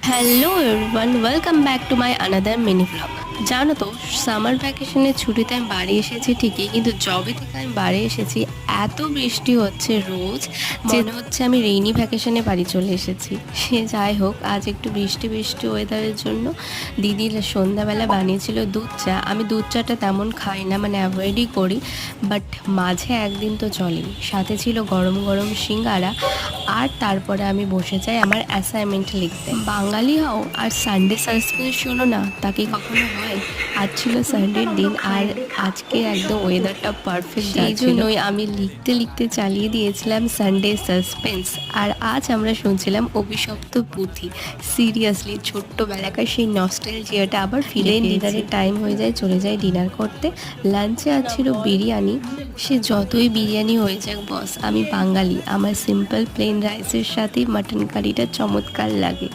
Hello everyone, welcome back to my another mini blog. জানো তো, summer ভ্যাকেশনের ছুটিতে আমি বাড়ি এসেছি ঠিকই, কিন্তু যবে থেকে আমি বাড়ি এসেছি এত বৃষ্টি হচ্ছে রোজ, মনে হচ্ছে আমি রেইনি ভ্যাকেশনে বাড়ি চলে এসেছি। সে যাই হোক, আজ একটু বৃষ্টি বৃষ্টি ওয়েদারের জন্য দিদি সন্ধ্যাবেলা বানিয়েছিল দুধ চা। আমি দুধ চাটা তেমন খাই না, মানে অ্যাভয়েডই করি, বাট মাঝে একদিন তো চলেই। সাথে ছিল গরম গরম সিঙ্গারা, আর তারপরে আমি বসে যাই আমার অ্যাসাইনমেন্ট লিখতে। বাঙালি হও আর সানডে সাসপেন্স শোনো না, তাকে কখনো হয়? আজ ছিল সানডের দিন, আর আজকে একদম ওয়েদারটা পারফেক্ট, সেই জন্যই আমি লিখতে লিখতে চালিয়ে দিয়েছিলাম সানডে সাসপেন্স। আর আজ আমরা শুনছিলাম অভিশপ্ত পুঁথি। সিরিয়াসলি ছোট্টবেলাকার সেই নস্টালজিয়াটা আবার ফিরে। ডিনারের টাইম হয়ে যায়, চলে যায় ডিনার করতে। লাঞ্চে আজ ছিল বিরিয়ানি। সে যতই বিরিয়ানি হয়ে যাক বস, আমি বাঙালি, আমার সিম্পল প্লেন রাইসের সাথে মাটন কারিটা চমৎকার লাগে।